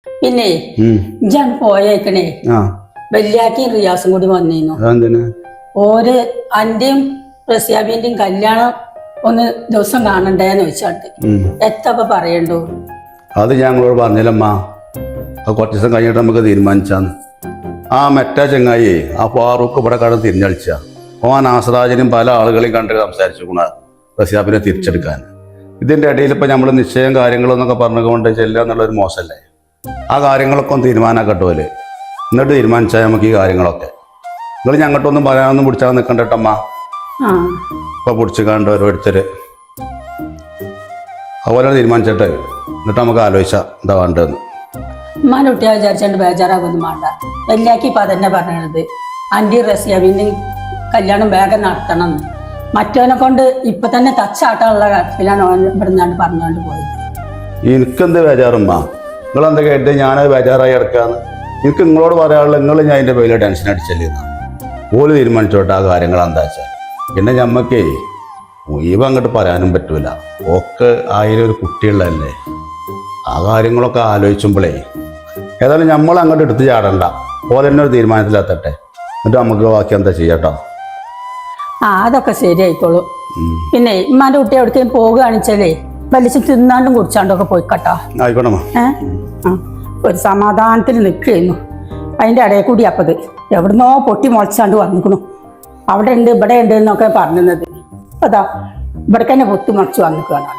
പിന്നെ ഞാൻ പോയേക്കണേ വല്യാക്കിയും റിയാസും കൂടി വന്നിരുന്നു. ഓര് അന്റെയും റസിയാബിന്റെയും കല്യാണം ഒന്ന് ദിവസം കാണണ്ടേന്ന് വെച്ചാട്ട് എത്തപ്പ പറയണ്ടോ? അത് ഞങ്ങളോട് പറഞ്ഞില്ലമ്മ. അത് കുറച്ച് ദിവസം കഴിഞ്ഞിട്ട് നമുക്ക് തീരുമാനിച്ചാന്ന്. ആ മറ്റേ ചങ്ങായി ആ ഫാറൂഖ് ഇവിടെ കടന്ന് തിരിഞ്ഞളിച്ച ഓൻ ആസറാജിനും പല ആളുകളെയും കണ്ട് സംസാരിച്ചു റസിയാബിനെ തിരിച്ചെടുക്കാൻ. ഇതിന്റെ ഇടയിൽ ഇപ്പൊ നമ്മൾ നിശ്ചയം കാര്യങ്ങളെന്നൊക്കെ പറഞ്ഞുകൊണ്ട് ചെല്ലുക എന്നുള്ളൊരു മോശമല്ലേ? ആ കാര്യങ്ങളൊക്കെ ഒന്ന് തീരുമാനമാക്കട്ടെ പോലെ എന്നിട്ട് തീരുമാനിച്ചാൽ നമുക്ക് ഈ കാര്യങ്ങളൊക്കെ. നിങ്ങൾ ഞങ്ങോട്ടൊന്നും പറയാനൊന്നും പിടിച്ചാൽ നിൽക്കണ്ടട്ടമ്മ. ഇപ്പൊ പിടിച്ചു കണ്ട് ഓരോരുത്തര് അതുപോലെ തീരുമാനിച്ചിട്ട് എന്നിട്ട് നമുക്ക് ആലോചിച്ചാൽ എന്താ വേണ്ടതെന്ന്. ഉമ്മാനെ കുട്ടിയെ വിചാരിച്ചോണ്ട് ബേജാറാകൊന്നും വേണ്ട. വല്യാക്കി ഇപ്പൊ അതന്നെ പറഞ്ഞത് ആന്റി റസിയാബിന്റെയും കല്യാണം വേഗം നടത്തണം. മറ്റവനെ കൊണ്ട് ഇപ്പൊ തന്നെ തച്ചാട്ടാനുള്ള കാര്യത്തിലാണ് ഇവിടെ നിന്നാണ് പറഞ്ഞുകൊണ്ട് പോയത്. എനിക്കെന്ത് ബേജാറുമ്മ? നിങ്ങളെന്താ കേട്ട് ഞാനത് ബേജാറായി കിടക്കാന്ന്. എനിക്ക് നിങ്ങളോട് പറയാനുള്ള നിങ്ങൾ ഞാൻ എൻ്റെ പേരിൽ ടെൻഷൻ അടിച്ചല്ലേന്ന് പോലും തീരുമാനിച്ചോട്ടെ ആ കാര്യങ്ങൾ എന്താ വെച്ചാൽ. പിന്നെ ഞമ്മക്കേ ഇവ അങ്ങോട്ട് പറയാനും പറ്റൂല. ഒക്കെ ആയിരം കുട്ടികളല്ലേ. ആ കാര്യങ്ങളൊക്കെ ആലോചിച്ചുമ്പോഴേ ഏതായാലും നമ്മൾ അങ്ങോട്ട് എടുത്ത് ചാടണ്ട. പോലെ തന്നെ ഒരു തീരുമാനത്തിലെത്തട്ടെ. എന്നിട്ട് നമുക്ക് ബാക്കി എന്താ ചെയ്യാട്ടോ. അതൊക്കെ ശരിയായിക്കോളൂ. പിന്നെ ഉമ്മാന്റെ കുട്ടി എവിടേക്കും പോകുകയാണെച്ചാലേ വലിച്ചു തിന്നാണ്ടും കുടിച്ചാണ്ടൊക്കെ പോയിക്കട്ടോ. ആയിക്കോട്ടമ്മ. ഒരു സമാധാനത്തിൽ നിൽക്കുന്നു. അതിൻ്റെ ഇടയിൽ കൂടി അപ്പത് എവിടുന്നോ പൊട്ടി മുളച്ചാണ്ട് വന്നിക്കണു. അവിടെ ഉണ്ട് ഇവിടെ ഉണ്ട് എന്നൊക്കെ പറഞ്ഞത്. അതാ ഇവിടെ തന്നെ പൊട്ടി മുളച്ച് വന്നിക്കുകയാണ്.